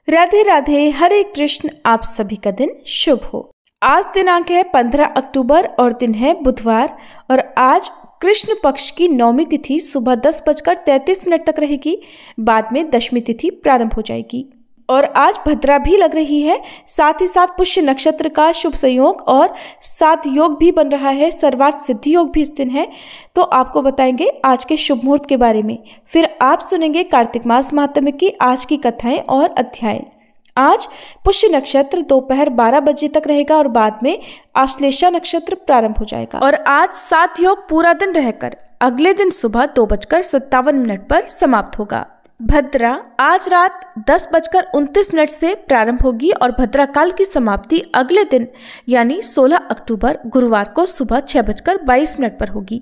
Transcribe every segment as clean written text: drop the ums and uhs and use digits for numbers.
राधे राधे, हरे कृष्ण। आप सभी का दिन शुभ हो। आज दिनांक है 15 अक्टूबर और दिन है बुधवार और आज कृष्ण पक्ष की नौमी तिथि सुबह 10:33 तक रहेगी। बाद में दशमी तिथि प्रारंभ हो जाएगी और आज भद्रा भी लग रही है। साथ ही साथ पुष्य नक्षत्र का शुभ संयोग और 7 योग भी बन रहा है। सर्वार्थ सिद्धि योग भी इस दिन है। तो आपको बताएंगे आज के शुभ मुहूर्त के बारे में। फिर आप सुनेंगे कार्तिक मास महात्म्य की आज की कथाएं और अध्याय। आज पुष्य नक्षत्र दोपहर 12 बजे तक रहेगा और बाद में आश्लेषा नक्षत्र प्रारंभ हो जाएगा और आज 7 योग पूरा दिन रहकर अगले दिन सुबह 2:57 पर समाप्त होगा। भद्रा आज रात 10:29 से प्रारंभ होगी और भद्रा काल की समाप्ति अगले दिन यानी 16 अक्टूबर गुरुवार को सुबह 6:22 पर होगी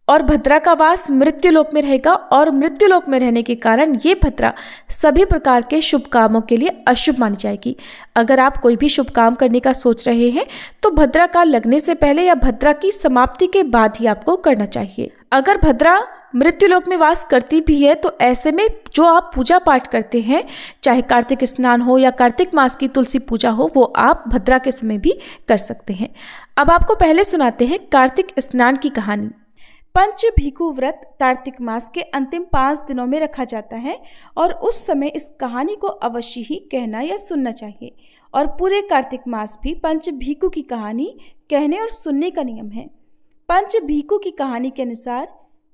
और भद्रा का वास मृत्युलोक में रहेगा और मृत्युलोक में रहने के कारण ये भद्रा सभी प्रकार के शुभ कामों के लिए अशुभ मानी जाएगी। अगर आप कोई भी शुभ काम करने का सोच रहे हैं तो भद्रा काल लगने से पहले या भद्रा की समाप्ति के बाद ही आपको करना चाहिए। अगर भद्रा मृत्युलोक में वास करती भी है तो ऐसे में जो आप पूजा पाठ करते हैं, चाहे कार्तिक स्नान हो या कार्तिक मास की तुलसी पूजा हो, वो आप भद्रा के समय भी कर सकते हैं। अब आपको पहले सुनाते हैं कार्तिक स्नान की कहानी। पंच भीखु व्रत कार्तिक मास के अंतिम 5 दिनों में रखा जाता है और उस समय इस कहानी को अवश्य ही कहना या सुनना चाहिए और पूरे कार्तिक मास भी पंच भीखु की कहानी कहने और सुनने का नियम है। पंच भीखु की कहानी के अनुसार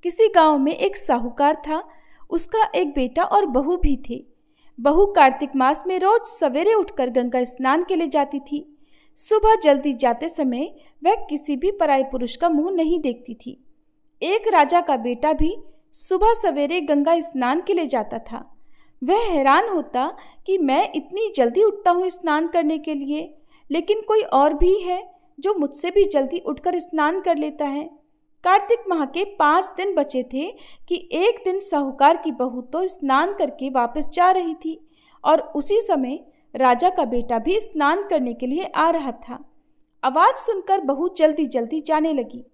किसी गांव में एक साहूकार था। उसका एक बेटा और बहू भी थे। बहू कार्तिक मास में रोज सवेरे उठकर गंगा स्नान के लिए जाती थी। सुबह जल्दी जाते समय वह किसी भी पराये पुरुष का मुंह नहीं देखती थी। एक राजा का बेटा भी सुबह सवेरे गंगा स्नान के लिए जाता था। वह हैरान होता कि मैं इतनी जल्दी उठता हूँ स्नान करने के लिए, लेकिन कोई और भी है जो मुझसे भी जल्दी उठकर स्नान कर लेता है। कार्तिक माह के 5 दिन बचे थे कि एक दिन साहूकार की बहू तो स्नान करके वापस जा रही थी और उसी समय राजा का बेटा भी स्नान करने के लिए आ रहा था। आवाज़ सुनकर बहू जल्दी जल्दी जाने लगी,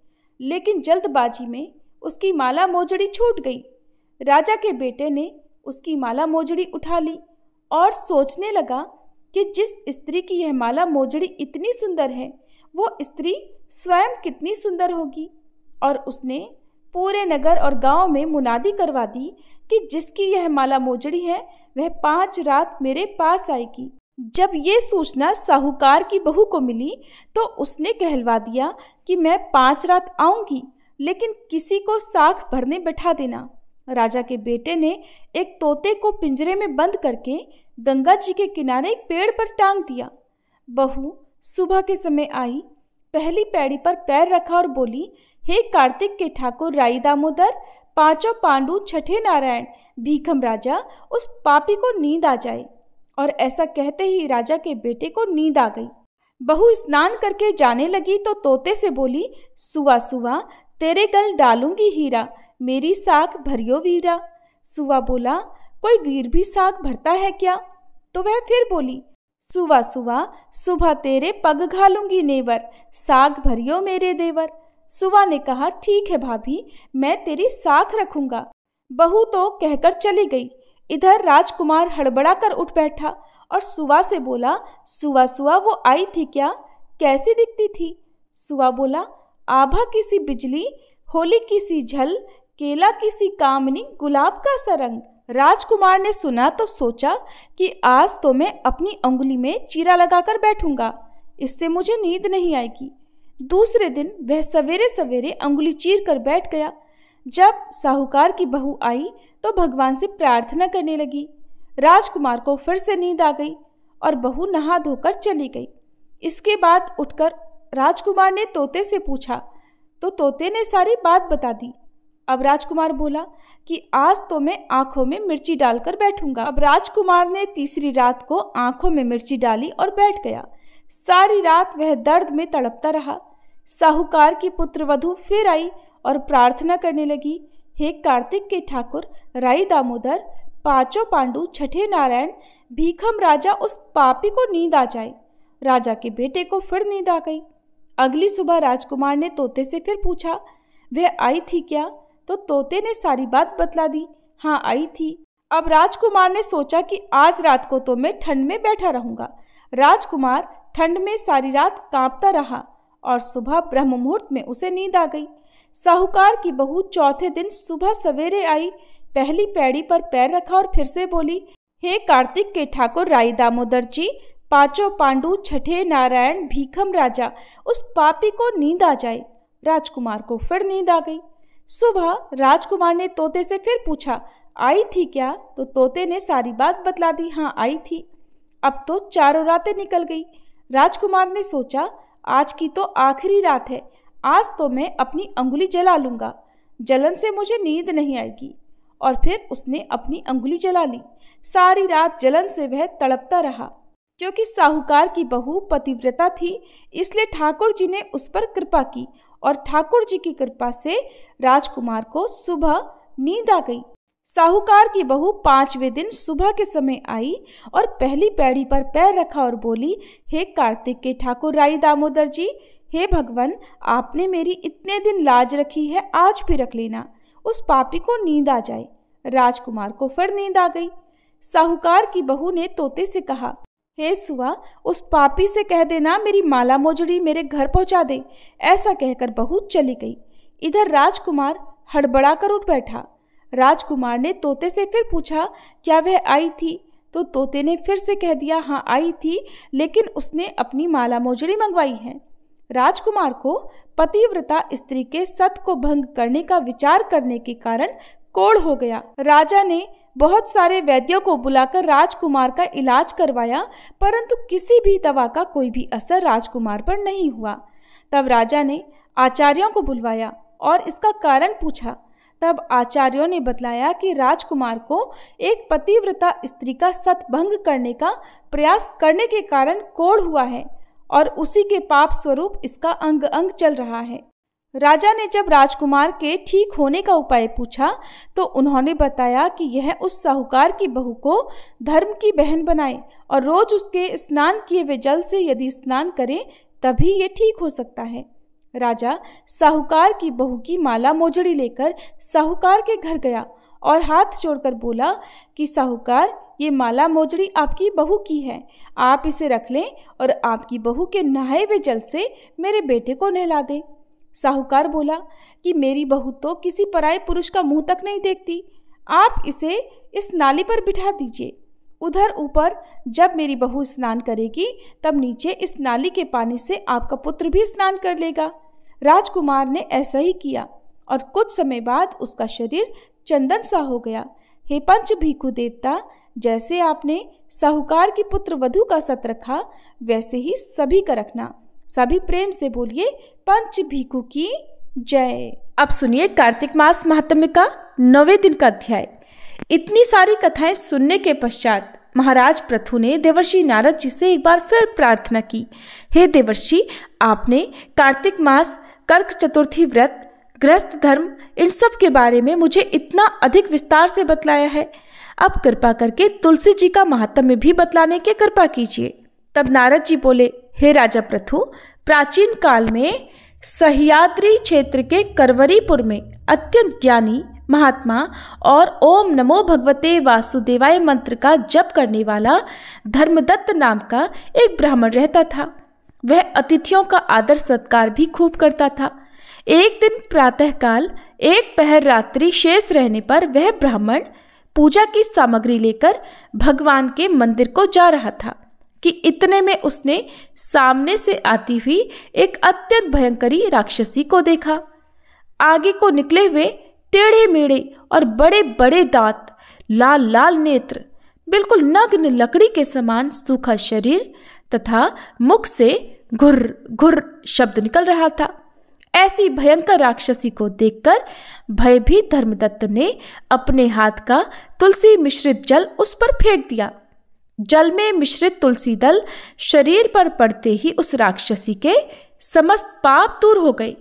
लेकिन जल्दबाजी में उसकी माला मोजड़ी छूट गई। राजा के बेटे ने उसकी माला मोजड़ी उठा ली और सोचने लगा कि जिस स्त्री की यह माला मोजड़ी इतनी सुंदर है, वो स्त्री स्वयं कितनी सुंदर होगी। और उसने पूरे नगर और गांव में मुनादी करवा दी कि जिसकी यह माला मोजड़ी है वह 5 रात मेरे पास आएगी। जब ये सूचना साहूकार की बहू को मिली तो उसने कहलवा दिया कि मैं 5 रात आऊंगी, लेकिन किसी को साख भरने बैठा देना। राजा के बेटे ने एक तोते को पिंजरे में बंद करके गंगा जी के किनारे एक पेड़ पर टांग दिया। बहू सुबह के समय आई, पहली पैड़ी पर पैर रखा और बोली, हे कार्तिक के ठाकुर राई दामोदर, 5 पांडु, छठे नारायण, भीखम राजा, उस पापी को नींद आ जाए। और ऐसा कहते ही राजा के बेटे को नींद आ गई। बहू स्नान करके जाने लगी तो तोते से बोली, सुआ सुआ तेरे गल डालूंगी हीरा, मेरी साख भरियो वीरा। सुआ बोला, कोई वीर भी साख भरता है क्या? तो वह फिर बोली, सुआ सुआ सुबह तेरे पग घालूंगी नेवर, साग भरियो मेरे देवर। सुआ ने कहा, ठीक है भाभी, मैं तेरी साख रखूंगा। बहू तो कहकर चली गई। इधर राजकुमार हड़बड़ा कर उठ बैठा और सुआ से बोला, सुआ सुआ वो आई थी क्या? कैसी दिखती थी? सुआ बोला, आभा की सी बिजली, होली की सी झल, केला की सी कामनी, गुलाब का सा रंग। राजकुमार ने सुना तो सोचा कि आज तो मैं अपनी उंगली में चीरा लगाकर बैठूंगा, इससे मुझे नींद नहीं आएगी। दूसरे दिन वह सवेरे सवेरे अंगुली चीर कर बैठ गया। जब साहूकार की बहू आई तो भगवान से प्रार्थना करने लगी। राजकुमार को फिर से नींद आ गई और बहू नहा धोकर चली गई। इसके बाद उठकर राजकुमार ने तोते से पूछा तो तोते ने सारी बात बता दी। अब राजकुमार बोला कि आज तो मैं आंखों में मिर्ची डालकर बैठूंगा। अब राजकुमार ने तीसरी रात को आंखों में मिर्ची डाली और बैठ गया। सारी रात वह दर्द में तड़पता रहा। साहूकार की पुत्रवधू फिर आई और प्रार्थना करने लगी, हे कार्तिक के ठाकुर राई दामोदर, 5 पांडु, छठे नारायण, भीखम राजा, उस पापी को नींद आ जाए। राजा के बेटे को फिर नींद आ गई। अगली सुबह राजकुमार ने तोते से फिर पूछा, वह आई थी क्या? तो तोते ने सारी बात बतला दी। हाँ आई थी, अब राजकुमार ने सोचा कि आज रात को तो मैं ठंड में बैठा रहूंगा। राजकुमार ठंड में सारी रात कांपता रहा और सुबह ब्रह्म मुहूर्त में उसे नींद आ गई। साहूकार की बहू चौथे दिन सुबह सवेरे आई, पहली पैड़ी पर पैर रखा और फिर से बोली, हे कार्तिक के ठाकुर राई दामोदर जी, पांचों पांडु, छठे नारायण, भीखम राजा, उस पापी को नींद आ जाए। राजकुमार को फिर नींद आ गई। सुबह राजकुमार ने तोते से फिर पूछा, आई थी क्या? तो तोते ने सारी बात बतला दी, हाँ आई थी। अब तो चारों रातें निकल गई। राजकुमार ने सोचा, आज की तो आखिरी रात है, आज तो मैं अपनी अंगुली जला लूंगा, जलन से मुझे नींद नहीं आएगी। और फिर उसने अपनी अंगुली जला ली। सारी रात जलन से वह तड़पता रहा। क्योंकि साहूकार की बहू पतिव्रता थी, इसलिए ठाकुर जी ने उस पर कृपा की और ठाकुर जी की कृपा से राजकुमार को सुबह नींद आ गई। साहूकार की बहू 5वें दिन सुबह के समय आई और पहली पैड़ी पर पैर रखा और बोली, हे कार्तिक के ठाकुर राई दामोदर जी, हे भगवान, आपने मेरी इतने दिन लाज रखी है, आज भी रख लेना, उस पापी को नींद आ जाए। राजकुमार को फिर नींद आ गई। साहूकार की बहू ने तोते से कहा, हे सुआ, उस पापी से कह देना मेरी माला मोजड़ी मेरे घर पहुंचा दे। ऐसा कहकर बहू चली गई। इधर राजकुमार हड़बड़ा कर उठ बैठा। राजकुमार ने तोते से फिर पूछा, क्या वह आई थी? तो तोते ने फिर से कह दिया, हाँ आई थी, लेकिन उसने अपनी माला मोजड़ी मंगवाई है। राजकुमार को पतिव्रता स्त्री के सत को भंग करने का विचार करने के कारण कोढ़ हो गया। राजा ने बहुत सारे वैद्यों को बुलाकर राजकुमार का इलाज करवाया, परंतु किसी भी दवा का कोई भी असर राजकुमार पर नहीं हुआ। तब राजा ने आचार्यों को बुलवाया और इसका कारण पूछा। तब आचार्यों ने बतलाया कि राजकुमार को एक पतिव्रता स्त्री का सत भंग करने का प्रयास करने के कारण कोढ़ हुआ है और उसी के पाप स्वरूप इसका अंग अंग चल रहा है। राजा ने जब राजकुमार के ठीक होने का उपाय पूछा तो उन्होंने बताया कि यह उस साहूकार की बहू को धर्म की बहन बनाए और रोज उसके स्नान किए हुए जल से यदि स्नान करे तभी ये ठीक हो सकता है। राजा साहूकार की बहू की माला मोजड़ी लेकर साहूकार के घर गया और हाथ जोड़कर बोला कि साहूकार, ये माला मोजड़ी आपकी बहू की है, आप इसे रख लें और आपकी बहू के नहाए हुए जल से मेरे बेटे को नहला दें। साहूकार बोला कि मेरी बहू तो किसी पराये पुरुष का मुंह तक नहीं देखती, आप इसे इस नाली पर बिठा दीजिए। उधर ऊपर जब मेरी बहू स्नान करेगी तब नीचे इस नाली के पानी से आपका पुत्र भी स्नान कर लेगा। राजकुमार ने ऐसा ही किया और कुछ समय बाद उसका शरीर चंदन सा हो गया। हे पंच भिखु देवता, जैसे आपने साहूकार की पुत्र वधू का सत रखा वैसे ही सभी का रखना। सभी प्रेम से बोलिए, पंच भिखु की जय। अब सुनिए कार्तिक मास महात्म्य का 9वें दिन का अध्याय। इतनी सारी कथाएं सुनने के पश्चात महाराज पृथु ने देवर्षि नारद जी से एक बार फिर प्रार्थना की, हे देवर्षि, आपने कार्तिक मास, कर्क चतुर्थी व्रत, गृहस्थ धर्म, इन सब के बारे में मुझे इतना अधिक विस्तार से बतलाया है, अब कृपा करके तुलसी जी का महात्म्य भी बतलाने की कृपा कीजिए। तब नारद जी बोले, हे राजा पृथु, प्राचीन काल में सह्याद्री क्षेत्र के करवरीपुर में अत्यंत ज्ञानी महात्मा और ओम नमो भगवते वासुदेवाय मंत्र का जप करने वाला धर्मदत्त नाम का एक ब्राह्मण रहता था। वह अतिथियों का आदर सत्कार भी खूब करता था। एक दिन प्रातःकाल एक पहर रात्रि शेष रहने पर वह ब्राह्मण पूजा की सामग्री लेकर भगवान के मंदिर को जा रहा था कि इतने में उसने सामने से आती हुई एक अत्यंत भयंकरी राक्षसी को देखा। आगे को निकले हुए टेढ़े मेढ़े और बड़े बड़े दांत, लाल लाल नेत्र, बिल्कुल नग्न लकड़ी के समान सूखा शरीर तथा मुख से घुर घुर शब्द निकल रहा था। ऐसी भयंकर राक्षसी को देखकर भयभीत धर्मदत्त ने अपने हाथ का तुलसी मिश्रित जल उस पर फेंक दिया। जल में मिश्रित तुलसी दल शरीर पर पड़ते ही उस राक्षसी के समस्त पाप दूर हो गए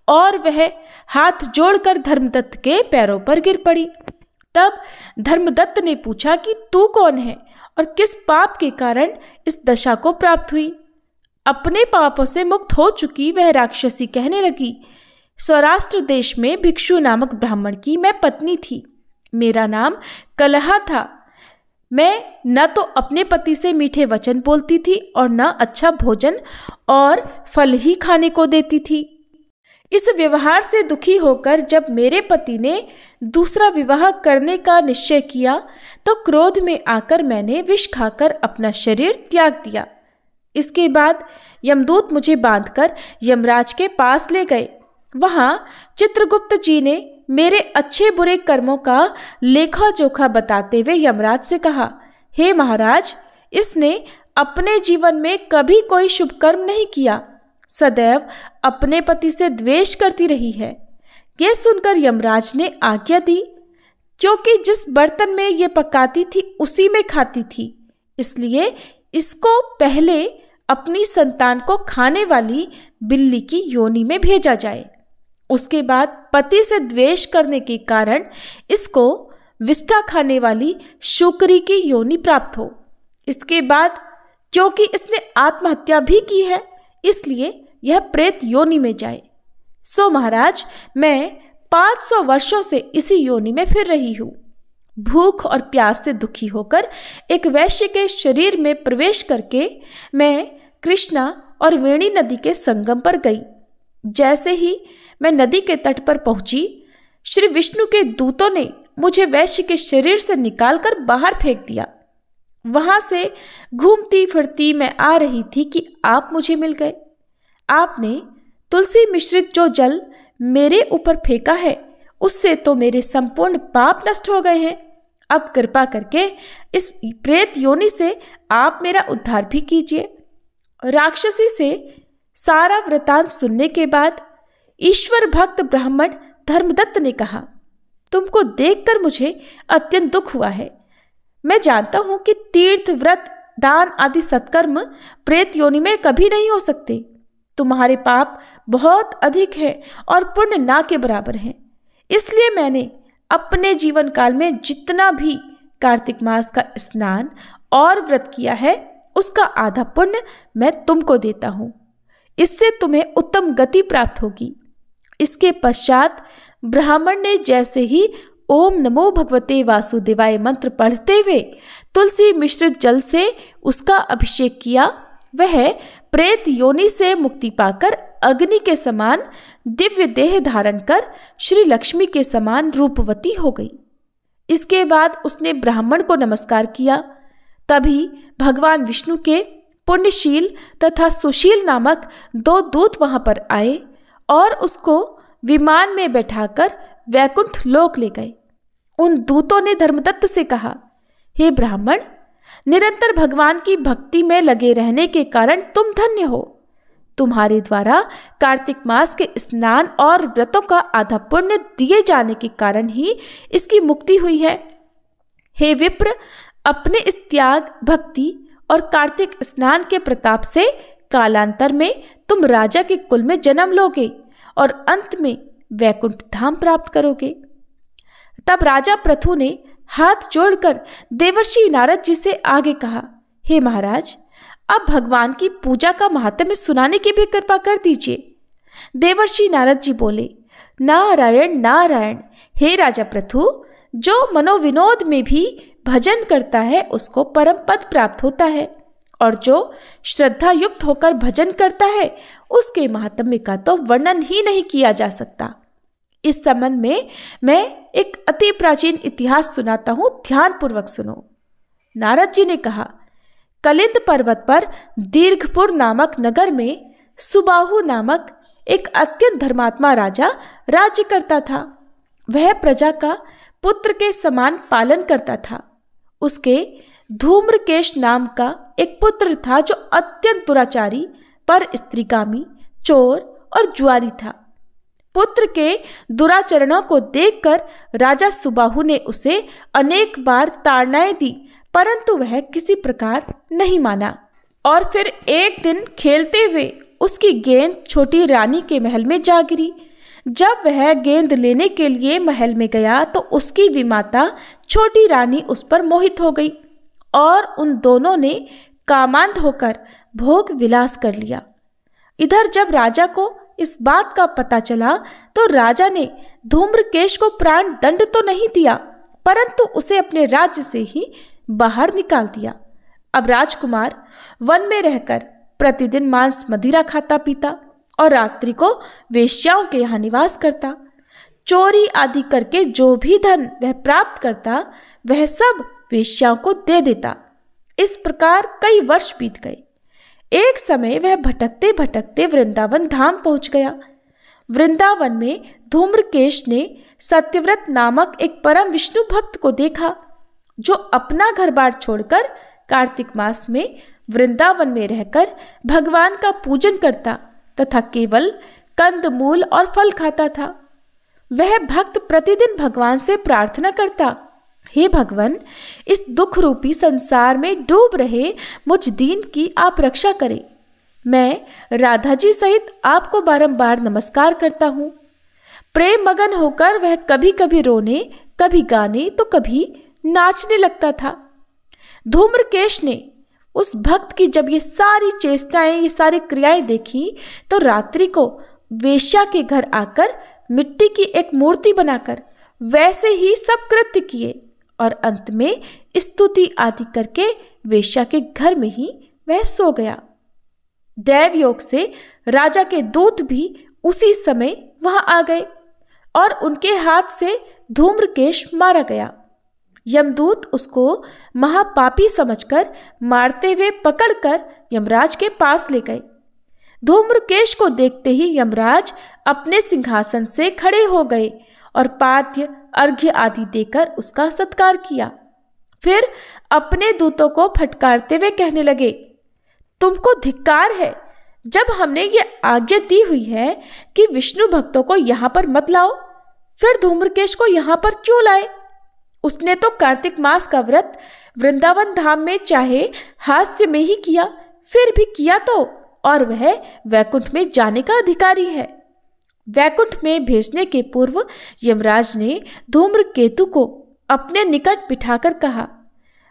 और वह हाथ जोड़कर धर्मदत्त के पैरों पर गिर पड़ी। तब धर्मदत्त ने पूछा कि तू कौन है और किस पाप के कारण इस दशा को प्राप्त हुई। अपने पापों से मुक्त हो चुकी वह राक्षसी कहने लगी, सौराष्ट्र देश में भिक्षु नामक ब्राह्मण की मैं पत्नी थी। मेरा नाम कलहा था। मैं न तो अपने पति से मीठे वचन बोलती थी और न अच्छा भोजन और फल ही खाने को देती थी। इस व्यवहार से दुखी होकर जब मेरे पति ने दूसरा विवाह करने का निश्चय किया तो क्रोध में आकर मैंने विष खाकर अपना शरीर त्याग दिया। इसके बाद यमदूत मुझे बांधकर यमराज के पास ले गए। वहां चित्रगुप्त जी ने मेरे अच्छे बुरे कर्मों का लेखा जोखा बताते हुए यमराज से कहा, हे महाराज, इसने अपने जीवन में कभी कोई शुभ कर्म नहीं किया, सदैव अपने पति से द्वेष करती रही है। यह सुनकर यमराज ने आज्ञा दी, क्योंकि जिस बर्तन में ये पकाती थी उसी में खाती थी, इसलिए इसको पहले अपनी संतान को खाने वाली बिल्ली की योनि में भेजा जाए। उसके बाद पति से द्वेष करने के कारण इसको विष्ठा खाने वाली शुक्री की योनि प्राप्त हो। इसके बाद क्योंकि इसने आत्महत्या भी की है, इसलिए यह प्रेत योनि में जाए। सो महाराज, मैं 500 वर्षों से इसी योनि में फिर रही हूँ। भूख और प्यास से दुखी होकर एक वैश्य के शरीर में प्रवेश करके मैं कृष्णा और वेणी नदी के संगम पर गई। जैसे ही मैं नदी के तट पर पहुंची, श्री विष्णु के दूतों ने मुझे वैश्य के शरीर से निकालकर बाहर फेंक दिया। वहां से घूमती फिरती मैं आ रही थी कि आप मुझे मिल गए। आपने तुलसी मिश्रित जो जल मेरे ऊपर फेंका है, उससे तो मेरे संपूर्ण पाप नष्ट हो गए हैं। अब कृपा करके इस प्रेत योनि से आप मेरा उद्धार भी कीजिए। राक्षसी से सारा वृतांत सुनने के बाद ईश्वर भक्त ब्राह्मण धर्मदत्त ने कहा, तुमको देखकर मुझे अत्यंत दुख हुआ है। मैं जानता हूं कि तीर्थ, व्रत, दान आदि सत्कर्म प्रेत योनि में कभी नहीं हो सकते। तुम्हारे पाप बहुत अधिक हैं और पुण्य ना के बराबर हैं। इसलिए मैंने अपने जीवन काल में जितना भी कार्तिक मास का स्नान और व्रत किया है, उसका आधा पुण्य मैं तुमको देता हूं। इससे तुम्हें उत्तम गति प्राप्त होगी। इसके पश्चात ब्राह्मण ने जैसे ही ओम नमो भगवते वासुदेवाय मंत्र पढ़ते हुए तुलसी मिश्रित जल से उसका अभिषेक किया, वह प्रेत योनि से मुक्ति पाकर अग्नि के समान दिव्य देह धारण कर श्री लक्ष्मी के समान रूपवती हो गई। इसके बाद उसने ब्राह्मण को नमस्कार किया। तभी भगवान विष्णु के पुण्यशील तथा सुशील नामक 2 दूत वहां पर आए और उसको विमान में बैठाकर वैकुंठ लोक ले गए। उन दूतों ने धर्मदत्त से कहा, हे ब्राह्मण, निरंतर भगवान की भक्ति में लगे रहने के कारण तुम धन्य हो। तुम्हारे द्वारा कार्तिक मास के स्नान और व्रतों का आधा पुण्य दिए जाने के कारण ही इसकी मुक्ति हुई है। हे विप्र, अपने इस त्याग, भक्ति और कार्तिक स्नान के प्रताप से कालांतर में तुम राजा के कुल में जन्म लोगे और अंत में वैकुंठ धाम प्राप्त करोगे। तब राजा पृथु ने हाथ जोड़कर देवर्षि नारद जी से आगे कहा, हे महाराज, अब भगवान की पूजा का महात्म्य सुनाने की भी कृपा कर दीजिए। देवर्षि नारद जी बोले, नारायण नारायण, हे राजा पृथु, जो मनोविनोद में भी भजन करता है उसको परम पद प्राप्त होता है, और जो श्रद्धा युक्त होकर भजन करता है उसके महात्म्य का तो वर्णन ही नहीं किया जा सकता। इस संबंध में मैं एक अति प्राचीन इतिहास सुनाता हूं, ध्यान पूर्वक सुनो। नारद जी ने कहा, कलिंद पर्वत पर दीर्घपुर नामक नगर में सुबाहु नामक एक अत्यंत धर्मात्मा राजा राज्य करता था। वह प्रजा का पुत्र के समान पालन करता था। उसके धूम्रकेश नाम का एक पुत्र था जो अत्यंत दुराचारी, पर स्त्रीकामी, चोर और जुआरी था। पुत्र के दुराचरणों को देखकर राजा सुबाहु ने उसे अनेक बार ताड़नाएं दी, परंतु वह किसी प्रकार नहीं माना। और फिर एक दिन खेलते हुए उसकी गेंद छोटी रानी के महल में जा गिरी। जब वह गेंद लेने के लिए महल में गया तो उसकी विमाता छोटी रानी उस पर मोहित हो गई और उन दोनों ने कामांध होकर भोग विलास कर लिया। इधर जब राजा को इस बात का पता चला तो राजा ने धूम्रकेश को प्राण दंड तो नहीं दिया, परंतु उसे अपने राज्य से ही बाहर निकाल दिया। अब राजकुमार वन में रहकर प्रतिदिन मांस मदिरा खाता पीता और रात्रि को वेश्याओं के यहाँ निवास करता। चोरी आदि करके जो भी धन वह प्राप्त करता वह सब वेश्याओं को दे देता। इस प्रकार कई वर्ष बीत गए। एक समय वह भटकते भटकते वृंदावन धाम पहुंच गया। वृंदावन में धूम्रकेश ने सत्यव्रत नामक एक परम विष्णु भक्त को देखा, जो अपना घर बार छोड़कर कार्तिक मास में वृंदावन में रहकर भगवान का पूजन करता तथा केवल कंद मूल और फल खाता था। वह भक्त प्रतिदिन भगवान से प्रार्थना करता, हे भगवान, इस दुख रूपी संसार में डूब रहे मुझ दीन की आप रक्षा करें। मैं राधा जी सहित आपको बारंबार नमस्कार करता हूँ। प्रेम मगन होकर वह कभी कभी रोने, कभी गाने तो कभी नाचने लगता था। धूम्रकेश ने उस भक्त की जब ये सारी चेष्टाएं, ये सारी क्रियाएं देखी तो रात्रि को वेश्या के घर आकर मिट्टी की एक मूर्ति बनाकर वैसे ही सब कृत्य किए और अंत में स्तुति आदि करके वेश्या के घर में ही वह सो गया। दैव योग से राजा के दूत भी उसी समय वहां आ गए और उनके हाथ से धूम्रकेश मारा गया। यमदूत उसको महापापी समझकर मारते हुए पकड़कर यमराज के पास ले गए। धूम्रकेश को देखते ही यमराज अपने सिंहासन से खड़े हो गए और पाद्य अर्घ्य आदि देकर उसका सत्कार किया। फिर अपने दूतों को फटकारते हुए कहने लगे, तुमको धिक्कार है, जब हमने ये आज्ञा दी हुई है कि विष्णु भक्तों को यहाँ पर मत लाओ, फिर धूम्रकेश को यहाँ पर क्यों लाए? उसने तो कार्तिक मास का व्रत वृंदावन धाम में चाहे हास्य में ही किया, फिर भी किया तो, और वह वैकुंठ में जाने का अधिकारी है। वैकुंठ में भेजने के पूर्व यमराज ने धूम्रकेतु को अपने निकट बिठाकर कहा,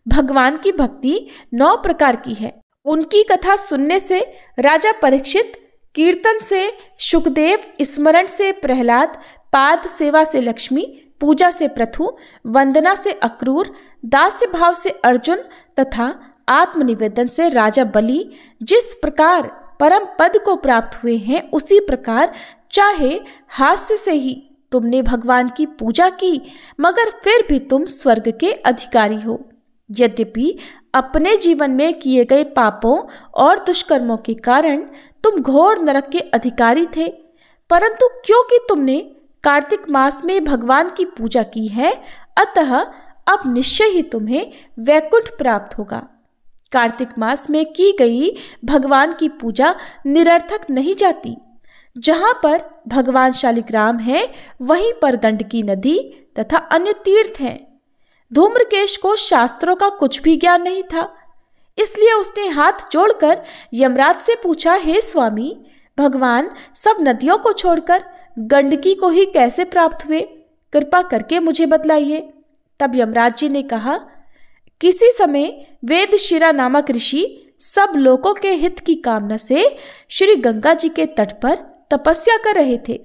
भगवान की भक्ति 9 प्रकार की है। उनकी कथा सुनने से राजा परीक्षित, कीर्तन से शुकदेव, स्मरण से प्रहलाद, पाद सेवा से लक्ष्मी, पूजा से पृथु, वंदना से अक्रूर, दास्य भाव से अर्जुन तथा आत्मनिवेदन से राजा बलि जिस प्रकार परम पद को प्राप्त हुए हैं, उसी प्रकार चाहे हास्य से ही तुमने भगवान की पूजा की, मगर फिर भी तुम स्वर्ग के अधिकारी हो। यद्यपि अपने जीवन में किए गए पापों और दुष्कर्मों के कारण तुम घोर नरक के अधिकारी थे, परंतु क्योंकि तुमने कार्तिक मास में भगवान की पूजा की है, अतः अब निश्चय ही तुम्हें वैकुंठ प्राप्त होगा। कार्तिक मास में की गई भगवान की पूजा निरर्थक नहीं जाती। जहाँ पर भगवान शालिग्राम है, वहीं पर गंडकी नदी तथा अन्य तीर्थ हैं। धूम्रकेश को शास्त्रों का कुछ भी ज्ञान नहीं था, इसलिए उसने हाथ जोड़कर यमराज से पूछा, हे स्वामी, भगवान सब नदियों को छोड़कर गंडकी को ही कैसे प्राप्त हुए? कृपा करके मुझे बतलाइए। तब यमराज जी ने कहा, किसी समय वेदशिरा नामक ऋषि सब लोगों के हित की कामना से श्री गंगा जी के तट पर तपस्या कर रहे थे।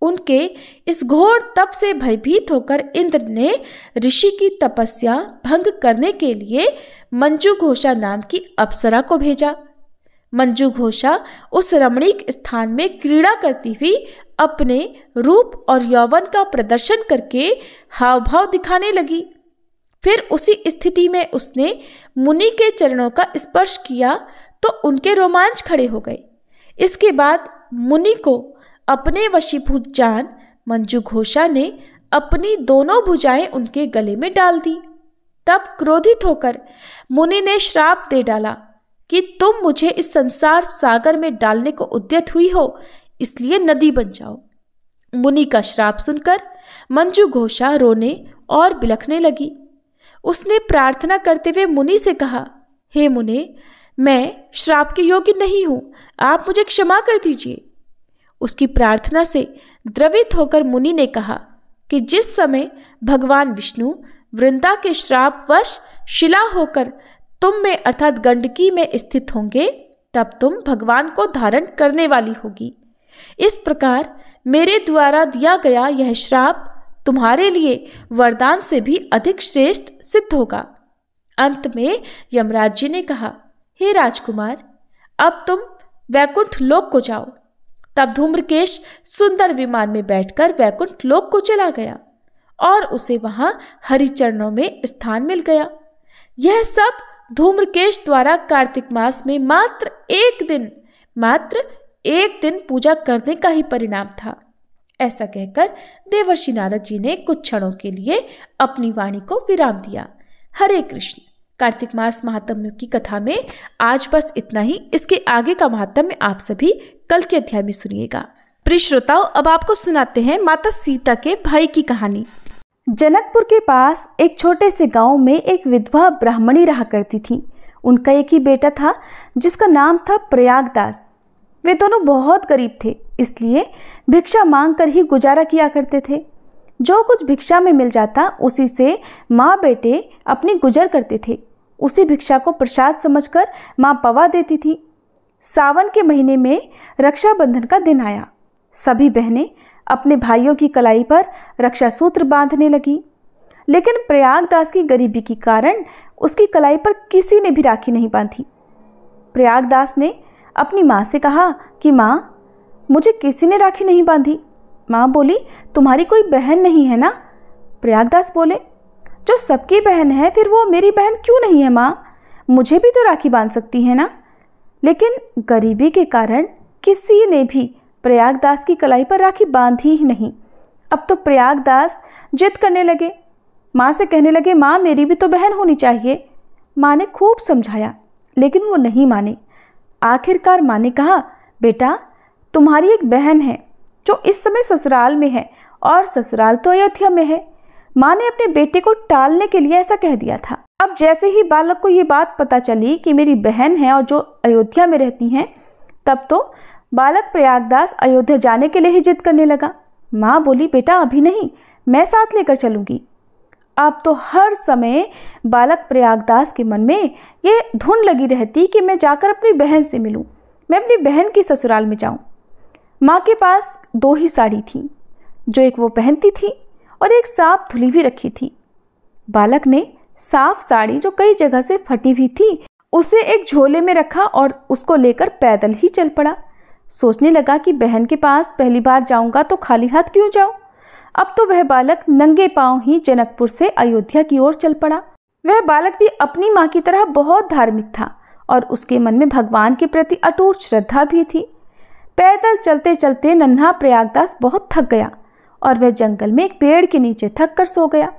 उनके इस घोर तप से भयभीत होकर इंद्र ने ऋषि की तपस्या भंग करने के लिए मंजू घोषा नाम की अप्सरा को भेजा। मंजू घोषा उस रमणीक स्थान में क्रीड़ा करती हुई अपने रूप और यौवन का प्रदर्शन करके हाव भाव दिखाने लगी। फिर उसी स्थिति में उसने मुनि के चरणों का स्पर्श किया तो उनके रोमांच खड़े हो गए। इसके बाद मुनि को अपने वशीभूत जान मंजू घोषा ने अपनी दोनों भुजाएं उनके गले में डाल दी। तब क्रोधित होकर मुनि ने श्राप दे डाला कि तुम मुझे इस संसार सागर में डालने को उद्यत हुई हो, इसलिए नदी बन जाओ। मुनि का श्राप सुनकर मंजू घोषा रोने और बिलखने लगी। उसने प्रार्थना करते हुए मुनि से कहा, हे मुने, मैं श्राप के योग्य नहीं हूं, आप मुझे क्षमा कर दीजिए। उसकी प्रार्थना से द्रवित होकर मुनि ने कहा कि जिस समय भगवान विष्णु वृंदा के श्राप वश शिला होकर तुम में अर्थात गंडकी में स्थित होंगे, तब तुम भगवान को धारण करने वाली होगी। इस प्रकार मेरे द्वारा दिया गया यह श्राप तुम्हारे लिए वरदान से भी अधिक श्रेष्ठ सिद्ध होगा। अंत में यमराज जी ने कहा, हे राजकुमार, अब तुम वैकुंठ लोक को जाओ। तब धूम्रकेश सुंदर विमान में बैठकर वैकुंठ लोक को चला गया और उसे वहां हरिचरणों में स्थान मिल गया। यह सब धूम्रकेश द्वारा कार्तिक मास में मात्र एक दिन पूजा करने का ही परिणाम था। ऐसा कहकर देवर्षि नारद जी ने कुछ क्षणों के लिए अपनी वाणी को विराम दिया। हरे कृष्ण। कार्तिक मास महात्म्य की कथा में आज बस इतना ही। इसके आगे का महात्म्य आप सभी कल के अध्याय में सुनिएगा। प्रिय श्रोताओं, अब आपको सुनाते हैं माता सीता के भाई की कहानी। जनकपुर के पास एक छोटे से गांव में एक विधवा ब्राह्मणी रहा करती थी। उनका एक ही बेटा था जिसका नाम था प्रयागदास। वे दोनों बहुत गरीब थे, इसलिए भिक्षा मांगकर ही गुजारा किया करते थे। जो कुछ भिक्षा में मिल जाता उसी से माँ बेटे अपनी गुजर करते थे। उसी भिक्षा को प्रसाद समझकर माँ पवा देती थी। सावन के महीने में रक्षाबंधन का दिन आया। सभी बहनें अपने भाइयों की कलाई पर रक्षा सूत्र बांधने लगी, लेकिन प्रयागदास की गरीबी के कारण उसकी कलाई पर किसी ने भी राखी नहीं बांधी। प्रयागदास ने अपनी माँ से कहा कि माँ, मुझे किसी ने राखी नहीं बांधी। माँ बोली, तुम्हारी कोई बहन नहीं है ना? प्रयागदास बोले, जो सबकी बहन है फिर वो मेरी बहन क्यों नहीं है माँ? मुझे भी तो राखी बांध सकती है ना। लेकिन गरीबी के कारण किसी ने भी प्रयागदास की कलाई पर राखी बांधी ही नहीं। अब तो प्रयागदास जिद करने लगे, माँ से कहने लगे, माँ मेरी भी तो बहन होनी चाहिए। माँ ने खूब समझाया लेकिन वो नहीं माने। आखिरकार माँ ने कहा, बेटा तुम्हारी एक बहन है जो इस समय ससुराल में है और ससुराल तो अयोध्या में है। माँ ने अपने बेटे को टालने के लिए ऐसा कह दिया था। अब जैसे ही बालक को ये बात पता चली कि मेरी बहन है और जो अयोध्या में रहती हैं, तब तो बालक प्रयागदास अयोध्या जाने के लिए ही जिद करने लगा। माँ बोली, बेटा अभी नहीं, मैं साथ लेकर चलूँगी। अब तो हर समय बालक प्रयागदास के मन में ये धुन लगी रहती कि मैं जाकर अपनी बहन से मिलूं, मैं अपनी बहन की ससुराल में जाऊं। माँ के पास 2 ही साड़ी थी, जो एक वो पहनती थी और एक साफ धुली हुई रखी थी। बालक ने साफ साड़ी, जो कई जगह से फटी हुई थी, उसे एक झोले में रखा और उसको लेकर पैदल ही चल पड़ा। सोचने लगा कि बहन के पास पहली बार जाऊंगा तो खाली हाथ क्यों जाऊं। अब तो वह बालक नंगे पांव ही जनकपुर से अयोध्या की ओर चल पड़ा। वह बालक भी अपनी माँ की तरह बहुत धार्मिक था और उसके मन में भगवान के प्रति अटूट श्रद्धा भी थी। पैदल चलते चलते नन्हा प्रयागदास बहुत थक गया और वह जंगल में एक पेड़ के नीचे थक कर सो गया।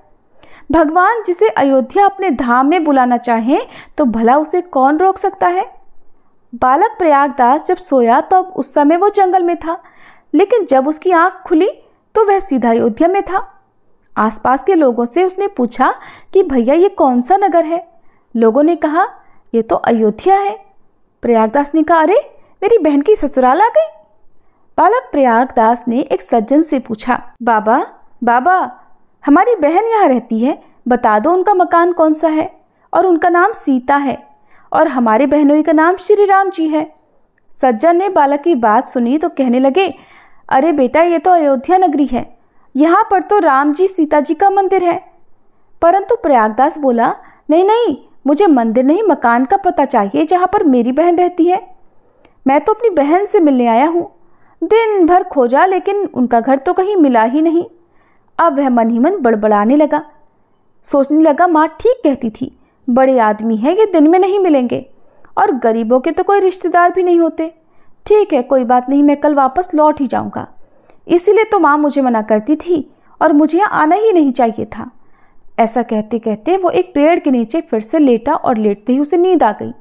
भगवान जिसे अयोध्या अपने धाम में बुलाना चाहे तो भला उसे कौन रोक सकता है। बालक प्रयागदास जब सोया तो अब उस समय वो जंगल में था, लेकिन जब उसकी आंख खुली तो वह सीधा अयोध्या में था। आसपास के लोगों से उसने पूछा कि भैया ये कौन सा नगर है। लोगों ने कहा, ये तो अयोध्या है। प्रयागदास ने कहा, अरे मेरी बहन की ससुराल आ गई। बालक प्रयागदास ने एक सज्जन से पूछा, बाबा बाबा हमारी बहन यहाँ रहती है, बता दो उनका मकान कौन सा है। और उनका नाम सीता है और हमारे बहनोई का नाम श्री राम जी है। सज्जन ने बालक की बात सुनी तो कहने लगे, अरे बेटा ये तो अयोध्या नगरी है, यहाँ पर तो राम जी सीता जी का मंदिर है। परंतु प्रयागदास बोला, नहीं नहीं, मुझे मंदिर नहीं मकान का पता चाहिए जहाँ पर मेरी बहन रहती है। मैं तो अपनी बहन से मिलने आया हूँ। दिन भर खोजा लेकिन उनका घर तो कहीं मिला ही नहीं। अब वह मन ही मन बड़बड़ाने लगा। सोचने लगा, माँ ठीक कहती थी, बड़े आदमी हैं ये दिन में नहीं मिलेंगे और गरीबों के तो कोई रिश्तेदार भी नहीं होते। ठीक है, कोई बात नहीं, मैं कल वापस लौट ही जाऊंगा। इसीलिए तो माँ मुझे मना करती थी और मुझे यहाँ आना ही नहीं चाहिए था। ऐसा कहते कहते वो एक पेड़ के नीचे फिर से लेटा और लेटते ही उसे नींद आ गई।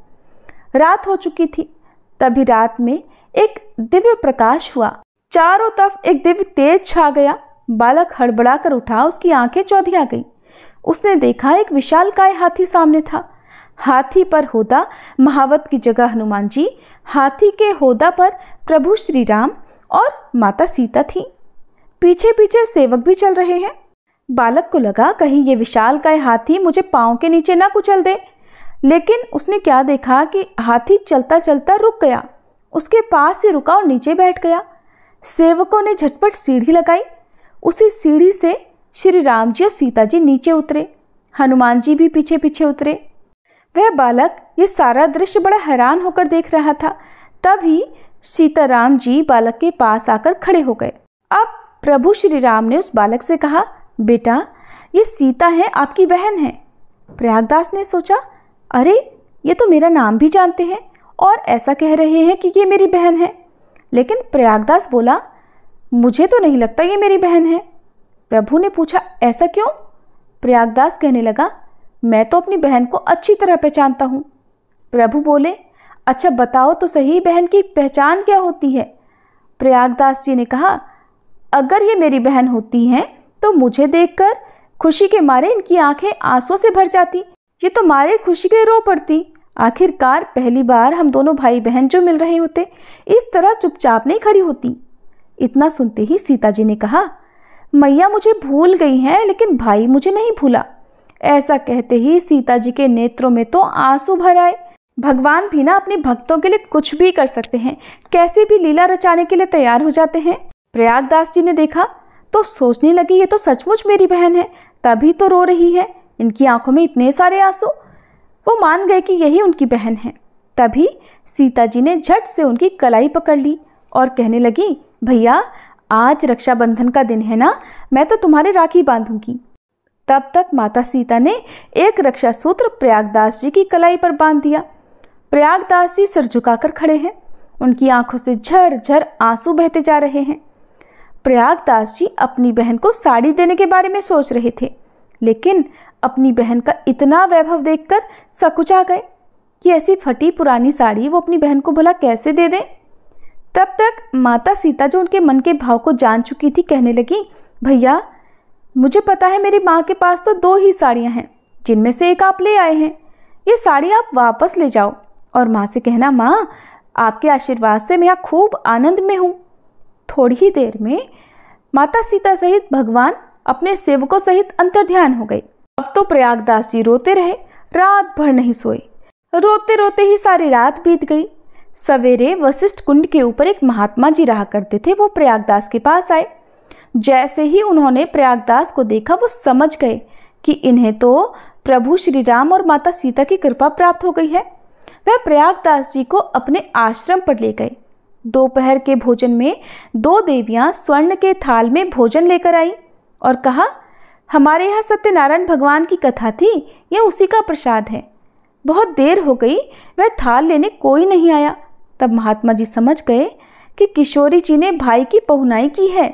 रात हो चुकी थी। तभी रात में एक दिव्य प्रकाश हुआ। चारों तरफ एक दिव्य तेज छा गया। बालक हड़बड़ा कर उठा, उसकी आंखें चौधिया गई। उसने देखा एक विशालकाय हाथी सामने था। हाथी पर होदा महावत की जगह हनुमान जी, हाथी के होदा पर प्रभु श्री राम और माता सीता थी। पीछे पीछे सेवक भी चल रहे हैं। बालक को लगा कहीं ये विशालकाय हाथी मुझे पाँव के नीचे ना कुचल दे। लेकिन उसने क्या देखा कि हाथी चलता चलता रुक गया, उसके पास से रुका और नीचे बैठ गया। सेवकों ने झटपट सीढ़ी लगाई। उसी सीढ़ी से श्री राम जी और सीता जी नीचे उतरे, हनुमान जी भी पीछे पीछे उतरे। वह बालक ये सारा दृश्य बड़ा हैरान होकर देख रहा था। तभी सीताराम जी बालक के पास आकर खड़े हो गए। अब प्रभु श्री राम ने उस बालक से कहा, बेटा ये सीता है, आपकी बहन है। प्रयागदास ने सोचा, अरे ये तो मेरा नाम भी जानते हैं और ऐसा कह रहे हैं कि ये मेरी बहन है। लेकिन प्रयागदास बोला, मुझे तो नहीं लगता ये मेरी बहन है। प्रभु ने पूछा, ऐसा क्यों? प्रयागदास कहने लगा, मैं तो अपनी बहन को अच्छी तरह पहचानता हूँ। प्रभु बोले, अच्छा बताओ तो सही, बहन की पहचान क्या होती है? प्रयागदास जी ने कहा, अगर ये मेरी बहन होती हैं तो मुझे देखकर खुशी के मारे इनकी आंखें आंसू से भर जाती, ये तो मारे खुशी के रो पड़ती। आखिरकार पहली बार हम दोनों भाई बहन जो मिल रहे होते, इस तरह चुपचाप नहीं खड़ी होती। इतना सुनते ही सीता जी ने कहा, मैया मुझे भूल गई हैं, लेकिन भाई मुझे नहीं भूला। ऐसा कहते ही सीता जी के नेत्रों में तो आंसू भर आए। भगवान भी ना अपने भक्तों के लिए कुछ भी कर सकते हैं, कैसी भी लीला रचाने के लिए तैयार हो जाते हैं। प्रयागदास जी ने देखा तो सोचने लगी, ये तो सचमुच मेरी बहन है, तभी तो रो रही है, इनकी आंखों में इतने सारे आंसू। वो मान गए कि यही उनकी बहन है। तभी सीता जी ने झट से उनकी कलाई पकड़ ली और कहने लगी, भैया आज रक्षाबंधन का दिन है ना, मैं तो तुम्हारे राखी बांधूंगी। तब तक माता सीता ने एक रक्षा सूत्र प्रयागदास जी की कलाई पर बांध दिया। प्रयागदास जी सिर झुकाकर खड़े हैं, उनकी आंखों से झरझर आंसू बहते जा रहे हैं। प्रयागदास जी अपनी बहन को साड़ी देने के बारे में सोच रहे थे, लेकिन अपनी बहन का इतना वैभव देखकर सकुचा गए कि ऐसी फटी पुरानी साड़ी वो अपनी बहन को भला कैसे दे दें। तब तक माता सीता जो उनके मन के भाव को जान चुकी थी, कहने लगी, भैया मुझे पता है मेरी माँ के पास तो 2 ही साड़ियाँ हैं, जिनमें से एक आप ले आए हैं। ये साड़ी आप वापस ले जाओ और माँ से कहना, माँ आपके आशीर्वाद से मैं यहाँ खूब आनंद में हूँ। थोड़ी ही देर में माता सीता सहित भगवान अपने सेवकों सहित अंतर्ध्यान हो गए। अब तो प्रयागदास जी रोते रहे, रात भर नहीं सोए। रोते रोते ही सारी रात बीत गई। सवेरे वशिष्ठ कुंड के ऊपर एक महात्मा जी रहा करते थे, वो प्रयागदास के पास आए। जैसे ही उन्होंने प्रयागदास को देखा, वो समझ गए कि इन्हें तो प्रभु श्री राम और माता सीता की कृपा प्राप्त हो गई है। वह प्रयागदास जी को अपने आश्रम पर ले गए। दोपहर के भोजन में 2 देवियां स्वर्ण के थाल में भोजन लेकर आई और कहा, हमारे यहाँ सत्यनारायण भगवान की कथा थी, यह उसी का प्रसाद है। बहुत देर हो गई, वह थाल लेने कोई नहीं आया। तब महात्मा जी समझ गए कि किशोरी जी ने भाई की पहुनाई की है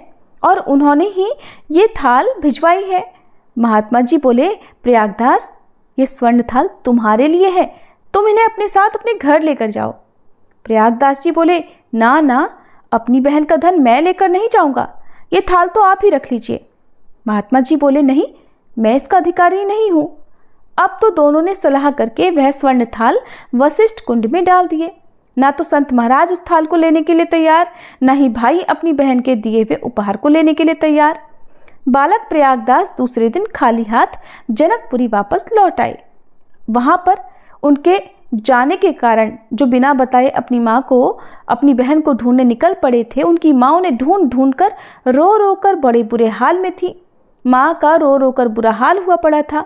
और उन्होंने ही ये थाल भिजवाई है। महात्मा जी बोले, प्रयागदास ये स्वर्ण थाल तुम्हारे लिए है, तुम इन्हें अपने साथ अपने घर लेकर जाओ। प्रयागदास जी बोले, ना ना, अपनी बहन का धन मैं लेकर नहीं जाऊंगा, ये थाल तो आप ही रख लीजिए। महात्मा जी बोले, नहीं, मैं इसका अधिकारी नहीं हूँ। अब तो दोनों ने सलाह करके वह स्वर्ण थाल वशिष्ठ कुंड में डाल दिए। ना तो संत महाराज उस थाल को लेने के लिए तैयार, ना ही भाई अपनी बहन के दिए हुए उपहार को लेने के लिए तैयार। बालक प्रयागदास दूसरे दिन खाली हाथ जनकपुरी वापस लौट आए। वहां पर उनके जाने के कारण जो बिना बताए अपनी माँ को, अपनी बहन को ढूंढने निकल पड़े थे, उनकी माँ उन्हें ढूंढ ढूंढ कर रो रो कर बड़े बुरे हाल में थी। माँ का रो रो कर बुरा हाल हुआ पड़ा था।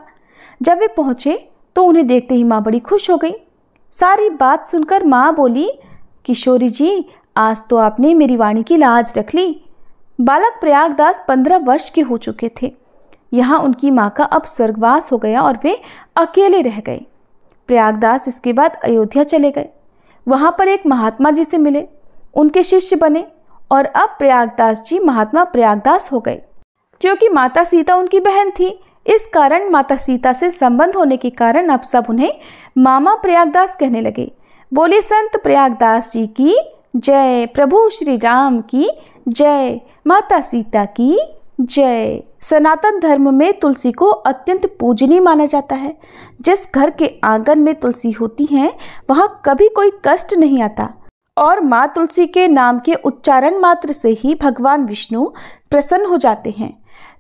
जब वे पहुँचे तो उन्हें देखते ही माँ बड़ी खुश हो गई। सारी बात सुनकर माँ बोली, किशोरी जी आज तो आपने मेरी वाणी की लाज रख ली। बालक प्रयागदास 15 वर्ष के हो चुके थे। यहाँ उनकी माँ का अब स्वर्गवास हो गया और वे अकेले रह गए। प्रयागदास इसके बाद अयोध्या चले गए। वहाँ पर एक महात्मा जी से मिले, उनके शिष्य बने और अब प्रयागदास जी महात्मा प्रयागदास हो गए। क्योंकि माता सीता उनकी बहन थी, इस कारण माता सीता से संबंध होने के कारण अब सब उन्हें मामा प्रयागदास कहने लगे। बोले संत प्रयागदास जी की जय, प्रभु श्री राम की जय, माता सीता की जय। सनातन धर्म में तुलसी को अत्यंत पूजनीय माना जाता है। जिस घर के आंगन में तुलसी होती है वहाँ कभी कोई कष्ट नहीं आता और माँ तुलसी के नाम के उच्चारण मात्र से ही भगवान विष्णु प्रसन्न हो जाते हैं।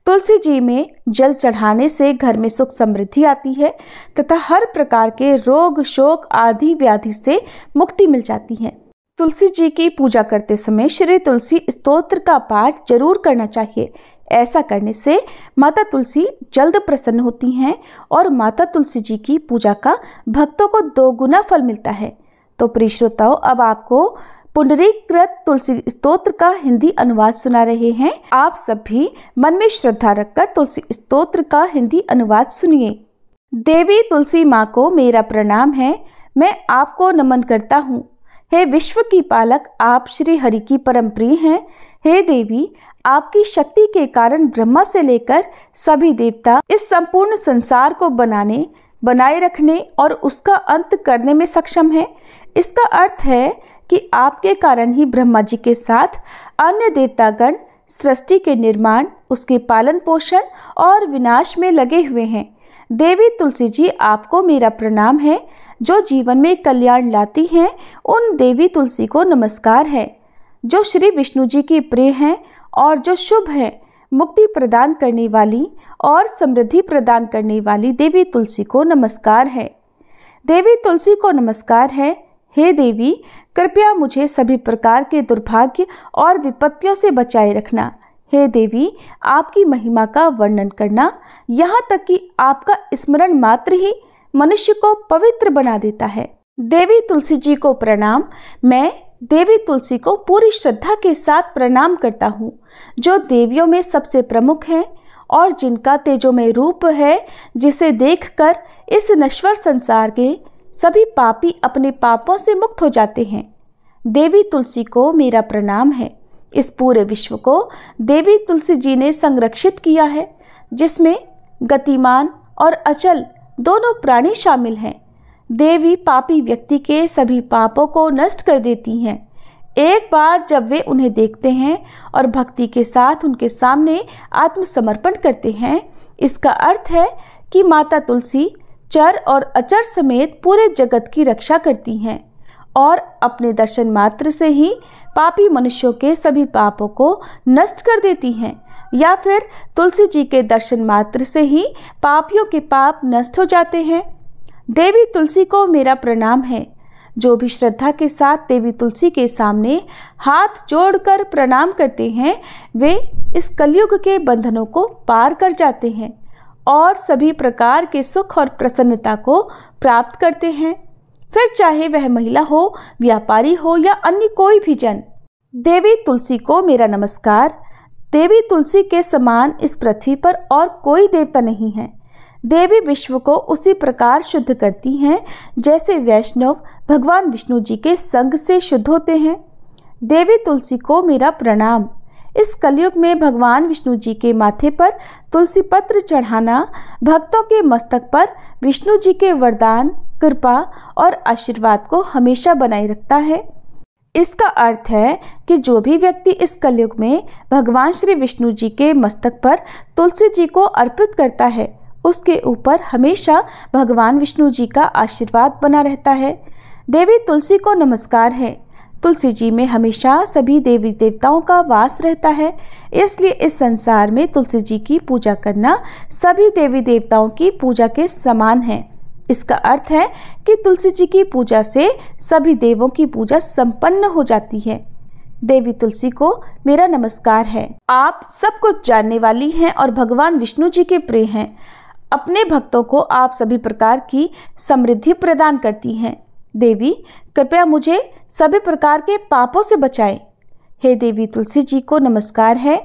तुलसी जी में जल चढ़ाने से घर में सुख समृद्धि आती है तथा हर प्रकार के रोग शोक आदि व्याधि से मुक्ति मिल जाती है। तुलसी जी की पूजा करते समय श्री तुलसी स्तोत्र का पाठ जरूर करना चाहिए। ऐसा करने से माता तुलसी जल्द प्रसन्न होती हैं और माता तुलसी जी की पूजा का भक्तों को 2 गुना फल मिलता है। तो प्रिय श्रोताओ, अब आपको पुंडरीकृत तुलसी स्तोत्र का हिंदी अनुवाद सुना रहे हैं। आप सब भी मन में श्रद्धा रखकर तुलसी स्तोत्र का हिंदी अनुवाद सुनिए। देवी तुलसी माँ को मेरा प्रणाम है, मैं आपको नमन करता हूँ। हे विश्व की पालक, आप श्री हरि की परम प्रिय हैं। हे देवी, आपकी शक्ति के कारण ब्रह्मा से लेकर सभी देवता इस संपूर्ण संसार को बनाए रखने और उसका अंत करने में सक्षम है। इसका अर्थ है कि आपके कारण ही ब्रह्मा जी के साथ अन्य देवतागण सृष्टि के निर्माण, उसके पालन पोषण और विनाश में लगे हुए हैं। देवी तुलसी जी, आपको मेरा प्रणाम है। जो जीवन में कल्याण लाती हैं, उन देवी तुलसी को नमस्कार है। जो श्री विष्णु जी की प्रिय हैं और जो शुभ है, मुक्ति प्रदान करने वाली और समृद्धि प्रदान करने वाली देवी तुलसी को नमस्कार है। देवी तुलसी को नमस्कार है। हे देवी, कृपया मुझे सभी प्रकार के दुर्भाग्य और विपत्तियों से बचाए रखना। हे देवी, आपकी महिमा का वर्णन करना, यहाँ तक कि आपका स्मरण मात्र ही मनुष्य को पवित्र बना देता है। देवी तुलसी जी को प्रणाम। मैं देवी तुलसी को पूरी श्रद्धा के साथ प्रणाम करता हूँ, जो देवियों में सबसे प्रमुख हैं और जिनका तेजोमय रूप है, जिसे देखकर इस नश्वर संसार के सभी पापी अपने पापों से मुक्त हो जाते हैं। देवी तुलसी को मेरा प्रणाम है। इस पूरे विश्व को देवी तुलसी जी ने संरक्षित किया है, जिसमें गतिमान और अचल दोनों प्राणी शामिल हैं। देवी पापी व्यक्ति के सभी पापों को नष्ट कर देती हैं। एक बार जब वे उन्हें देखते हैं और भक्ति के साथ उनके सामने आत्मसमर्पण करते हैं, इसका अर्थ है कि माता तुलसी चर और अचर समेत पूरे जगत की रक्षा करती हैं और अपने दर्शन मात्र से ही पापी मनुष्यों के सभी पापों को नष्ट कर देती हैं, या फिर तुलसी जी के दर्शन मात्र से ही पापियों के पाप नष्ट हो जाते हैं। देवी तुलसी को मेरा प्रणाम है। जो भी श्रद्धा के साथ देवी तुलसी के सामने हाथ जोड़कर प्रणाम करते हैं, वे इस कलयुग के बंधनों को पार कर जाते हैं और सभी प्रकार के सुख और प्रसन्नता को प्राप्त करते हैं, फिर चाहे वह महिला हो, व्यापारी हो या अन्य कोई भी जन। देवी तुलसी को मेरा नमस्कार। देवी तुलसी के समान इस पृथ्वी पर और कोई देवता नहीं है। देवी विश्व को उसी प्रकार शुद्ध करती हैं जैसे वैष्णव भगवान विष्णु जी के संग से शुद्ध होते हैं। देवी तुलसी को मेरा प्रणाम। इस कलयुग में भगवान विष्णु जी के माथे पर तुलसी पत्र चढ़ाना भक्तों के मस्तक पर विष्णु जी के वरदान, कृपा और आशीर्वाद को हमेशा बनाए रखता है। इसका अर्थ है कि जो भी व्यक्ति इस कलयुग में भगवान श्री विष्णु जी के मस्तक पर तुलसी जी को अर्पित करता है, उसके ऊपर हमेशा भगवान विष्णु जी का आशीर्वाद बना रहता है। देवी तुलसी को नमस्कार है। तुलसी जी में हमेशा सभी देवी देवताओं का वास रहता है, इसलिए इस संसार में तुलसी जी की पूजा करना सभी देवी देवताओं की पूजा के समान है। इसका अर्थ है कि तुलसी जी की पूजा से सभी देवों की पूजा संपन्न हो जाती है। देवी तुलसी को मेरा नमस्कार है। आप सब कुछ जानने वाली हैं और भगवान विष्णु जी के प्रिय हैं। अपने भक्तों को आप सभी प्रकार की समृद्धि प्रदान करती हैं। देवी, कृपया मुझे सभी प्रकार के पापों से बचाएं। हे देवी तुलसी जी को नमस्कार है।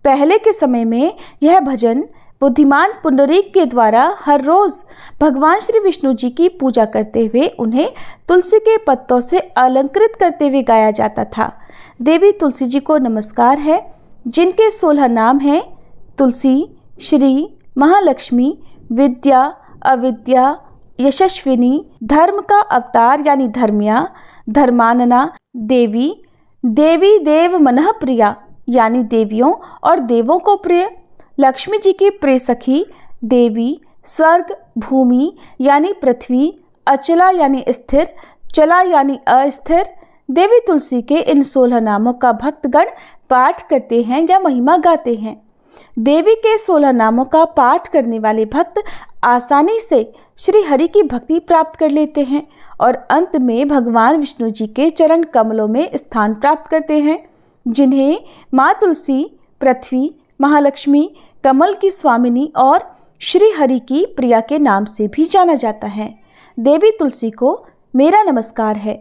पहले के समय में यह भजन बुद्धिमान पुंडरीक के द्वारा हर रोज भगवान श्री विष्णु जी की पूजा करते हुए उन्हें तुलसी के पत्तों से अलंकृत करते हुए गाया जाता था। देवी तुलसी जी को नमस्कार है, जिनके 16 नाम हैं तुलसी, श्री, महालक्ष्मी, विद्या, अविद्या, यशस्विनी, धर्म का अवतार यानी धर्म्या, धर्मानना, देवी, देवी देव मनः प्रिया यानी देवियों और देवों को प्रिय, लक्ष्मी जी की प्रिय सखी, देवी, स्वर्ग, भूमि यानी पृथ्वी, अचला यानी स्थिर, चला यानी अस्थिर। देवी तुलसी के इन 16 नामों का भक्तगण पाठ करते हैं या महिमा गाते हैं। देवी के 16 नामों का पाठ करने वाले भक्त आसानी से श्री हरि की भक्ति प्राप्त कर लेते हैं और अंत में भगवान विष्णु जी के चरण कमलों में स्थान प्राप्त करते हैं, जिन्हें माँ तुलसी, पृथ्वी, महालक्ष्मी, कमल की स्वामिनी और श्री हरि की प्रिया के नाम से भी जाना जाता है। देवी तुलसी को मेरा नमस्कार है।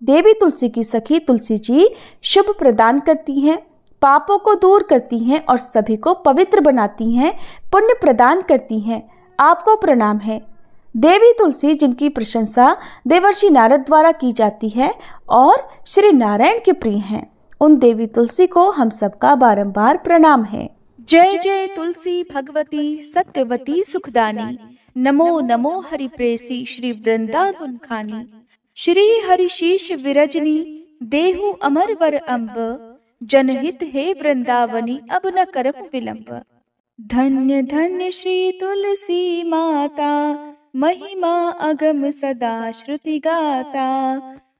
देवी तुलसी की सखी तुलसी जी शुभ प्रदान करती हैं, पापों को दूर करती हैं और सभी को पवित्र बनाती हैं, पुण्य प्रदान करती हैं। आपको प्रणाम है। देवी तुलसी जिनकी प्रशंसा देवर्षि नारद द्वारा की जाती है और श्री नारायण के प्रिय हैं, उन देवी तुलसी को हम सबका बारंबार प्रणाम है। जय जय तुलसी भगवती सत्यवती सुखदानी, नमो नमो हरि प्रेसी श्री वृंदावन खानी। श्री हरि शीश विरजनी देहु अमर वर अम्ब, जनहित हे वृंदावनी अब न करहु विलंब। धन्य धन्य श्री तुलसी माता, महिमा अगम सदा श्रुति गाता।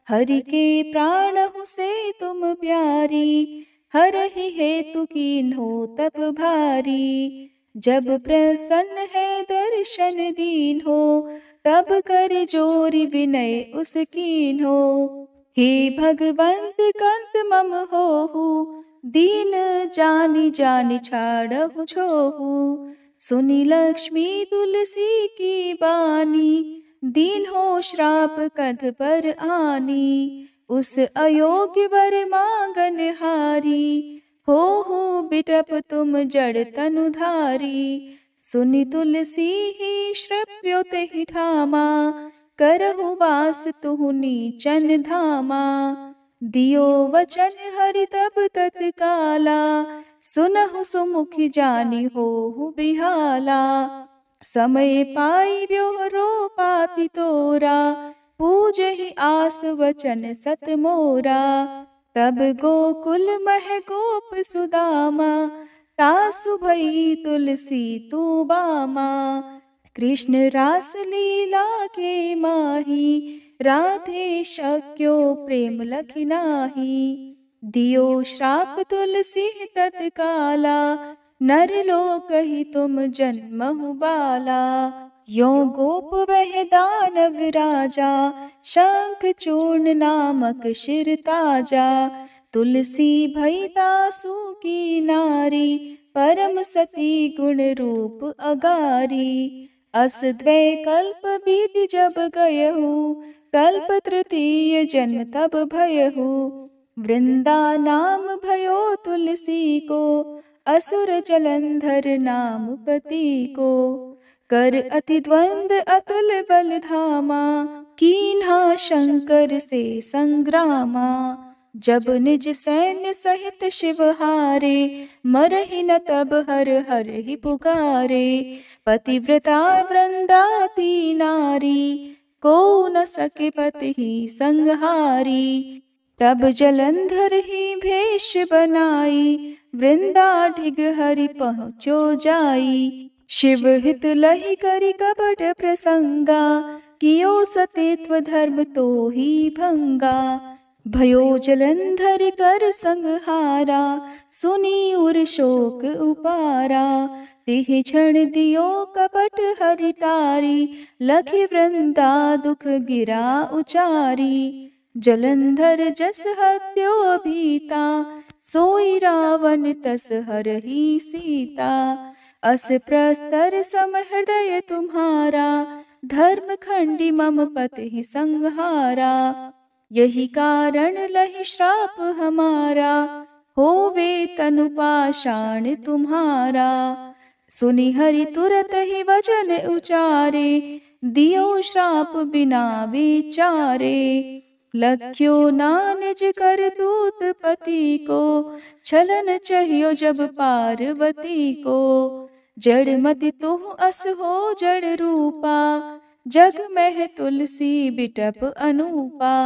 हरि के प्राण हूँ से तुम प्यारी, हरहि हेतु कीन्हो तप भारी। जब प्रसन्न है दर्शन दीन हो, तब कर जोरी विनय उस कीन्हो। हे भगवंत कंत मम होहु, दीन जानि जानि छाड़हु छोहु। सुनी लक्ष्मी तुलसी की बानी, दीन हो श्राप कध पर आनी। उस अयोग्य वर मांगन हारी, हो बिटप तुम जड़ तनुधारी। सुनि तुलसी ही श्रव्योत ही ठामा, करहु वास तुहु नीचन धामा। दियो वचन हरि तब तत्काला, सुनहु सुमुखी जानी होहु बिहाला। समय पाई ब्योहरो पाति तोरा, पूज ही आस वचन सत मोरा। तब गोकुल मह गोप सुदामा, तासु भई तुलसी तू बामा। कृष्ण रास लीला के माही, राधे शक्यो प्रेम लखि नाही। दियो श्राप तुलसी तत्काला, नर लोक ही तुम जन्महु बाला। यो गोप वह दानव राजा, शंख चूर्ण नामक शिर ताजा। तुलसी भई दासु की नारी, परम सती गुण रूप अगारी। अस द्वै कल्प बीत जब गयहु, कल्प तृतीय जन्म तब भयहु। वृंदा नाम भयो तुलसी को, असुर जलंधर नाम पति को। कर अति द्वंद अतुल बल धामा, कीन्हा शंकर से संग्रामा। जब निज सैन्य सहित शिव हारे, मरहि न तब हर हर ही पुकारे। पतिव्रता वृंदाती नारी, को न सके पति ही संहारी। तब जलंधर ही भेष बनाई, वृंदा ढिग हरि पहुँचो जाई। शिव हित लहि करि कपट प्रसंगा, कियो सतीत्व धर्म तो ही भंगा। भयो जलंधर कर संहारा, सुनी उर शोक उपारा। तिहि क्षण दियो कपट हरि टारी, लखि वृंदा दुख गिरा उचारी। जलंधर जस हत्यो भीता, सोई रावण तस हरहि सीता। अस प्रस्तर सम हृदय तुम्हारा, धर्म खंडी मम पति संहारा। यही कारण लहि श्राप हमारा, होवे तनु पाषाण तुम्हारा। सुनि हरि तुरत ही वचन उचारे, दियो श्राप बिना विचारे। लख्यो ना निज कर दूत पति को, छलन चाहियो जब पार्वती को। जड़ मति तुह अस हो जड़ रूपा, जग में तुलसी बिटप अनूपा।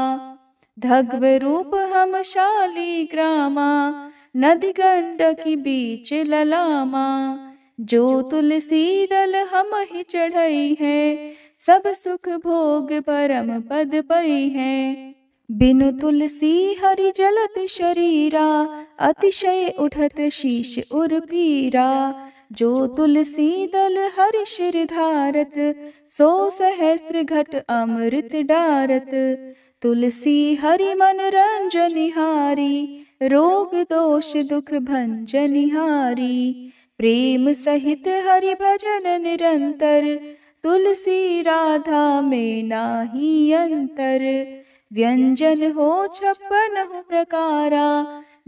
धग्व रूप हम शाली ग्रामा, नदी गंडकी बीच ललामा। जो तुलसी दल हम ही चढ़ई है, सब सुख भोग परम पद पई है। बिनु तुलसी हरि जलत शरीरा, अतिशय उठत शीश उर पीरा। जो तुलसी दल हरि शिर धारत, सो सहस्त्र घट अमृत डारत। तुलसी हरि मन रंजनिहारी, रोग दोष दुख भंजनिहारी। प्रेम सहित हरि भजन निरंतर, तुलसी राधा में नाही अंतर। व्यंजन हो 56 प्रकारा,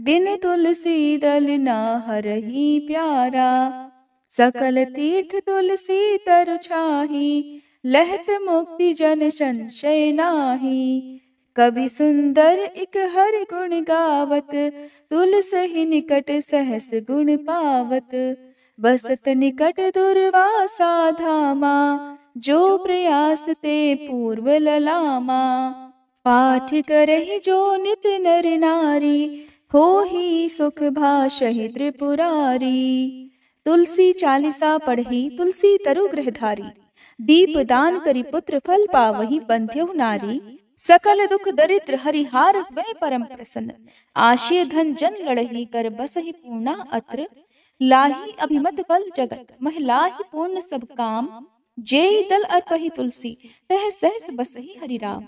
बिन तुलसी दल ना हरहि प्यारा। सकल तीर्थ तुलसी तरु छाही, लहत मुक्ति जन संशय नाही। कवि सुंदर इक हरि गुण गावत, तुलसी निकट सहस गुण पावत। बसत निकट दुर्वासा धामा, जो प्रयास ते पूर्व ललामा। पाठ करहि जो नित नर नारी, होहि सुख भाषहि त्रिपुरारी। तुलसी चालीसा पढ़ी तुलसी तरु गृहधारी, दीप दान करी पुत्र फल पावहि बंध्यहु नारी। सकल दुख दरिद्र हरिहार हुए परम प्रसन्न, आशय धन जन लड़ही कर बसहि पूर्णा अत्र। लाही अभिमत फल जगत, महिलाहि पूर्ण सब काम। जेहि दल अर्पहि तुलसी, तह सहस बसहि हरि राम।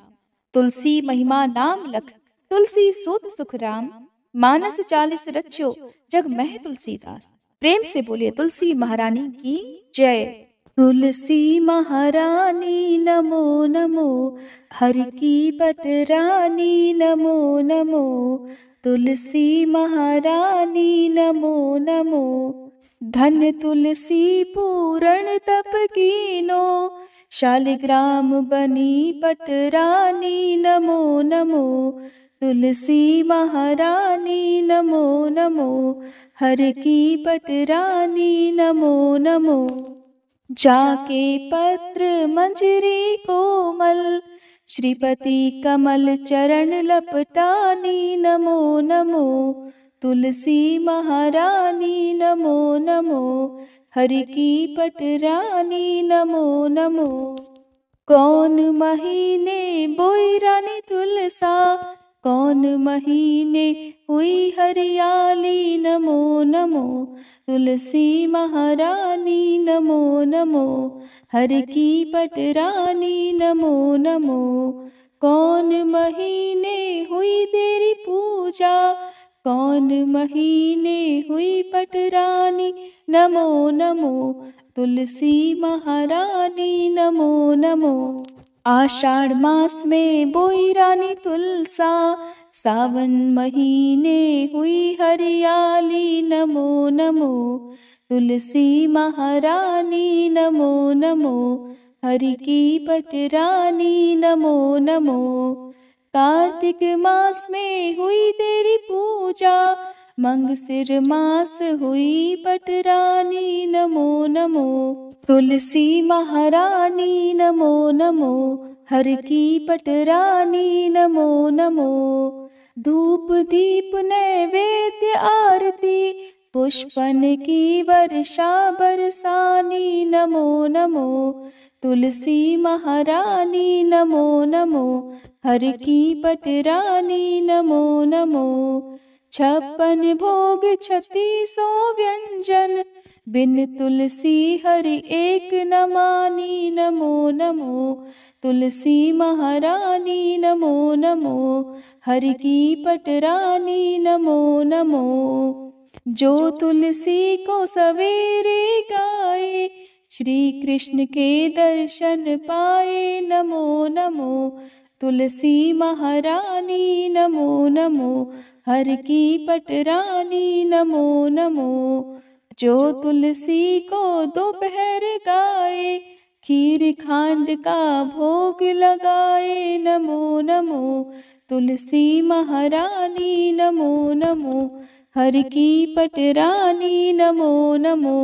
तुलसी महिमा नाम लख, तुलसी सूत सुख राम। मानस 40 रच्यो, जग मह तुलसीदास। प्रेम से बोलिए तुलसी महारानी की जय। तुलसी महारानी नमो नमो, हरि की पटरानी नमो नमो। तुलसी महारानी नमो नमो, धन तुलसी पूरण तप कीनो। शालिग्राम बनी पटरानी नमो नमो। तुलसी महारानी नमो नमो, हर की पटरानी नमो नमो। जाके पत्र मंजरी कोमल, श्रीपति कमल चरण लपटानी नमो नमो। तुलसी महारानी नमो नमो, हरि की पटरानी नमो नमो। कौन महीने बोई रानी तुलसा, कौन महीने हुई हरियाली नमो नमो। तुलसी महारानी नमो नमो, हर की पटरानी नमो नमो। कौन महीने हुई तेरी पूजा, कौन महीने हुई पटरानी नमो नमो। तुलसी महारानी नमो नमो। आषाढ़ मास में बोई रानी तुलसा, सावन महीने हुई हरियाली नमो नमो। तुलसी महारानी नमो नमो, हरि की पटरानी नमो नमो। कार्तिक मास में हुई तेरी पूजा, मंगसिर मास हुई पटरानी नमो नमो। तुलसी महारानी नमो नमो, हर की पटरानी नमो नमो। धूप दीप नैवेद्य आरती, पुष्पन की वर्षा बरसानी नमो नमो। तुलसी महारानी नमो नमो, हर की पटरानी नमो नमो। 56 भोग 36 व्यंजन, बिन तुलसी हरि एक न मानी नमो नमो। तुलसी महारानी नमो नमो, हरि की पटरानी नमो नमो। जो तुलसी को सवेरे गाए, श्री कृष्ण के दर्शन पाए नमो नमो। तुलसी महारानी नमो नमो, हर की पटरानी नमो नमो। जो तुलसी को दोपहर गाए, खीर खांड का भोग लगाए नमो नमो। तुलसी महारानी नमो नमो, हर की पटरानी नमो नमो।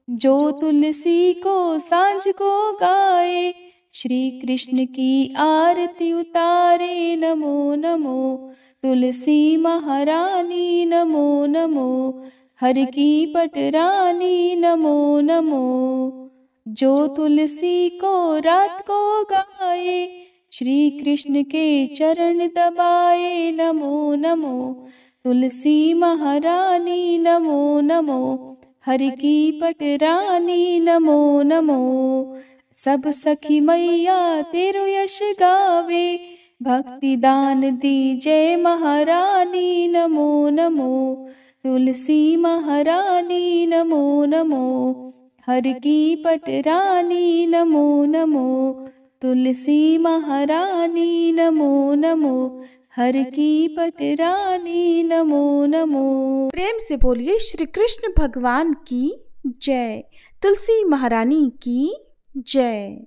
जो तुलसी को सांझ को गाए, श्री कृष्ण की आरती उतारे नमो नमो। तुलसी महारानी नमो नमो, हर की पटरानी नमो नमो। जो तुलसी को रात को गाए, श्री कृष्ण के चरण दबाए नमो नमो। तुलसी महारानी नमो नमो, हर की पटरानी नमो नमो। सब सखी मैया तेरो यश गावे, भक्ति दान दीजय महारानी नमो नमो, तुलसी महारानी नमो नमो, हर की पटरानी नमो नमो, तुलसी महारानी नमो नमो, हर की पटरानी नमो नमो। प्रेम से बोलिए श्री कृष्ण भगवान की जय, तुलसी महारानी की जय।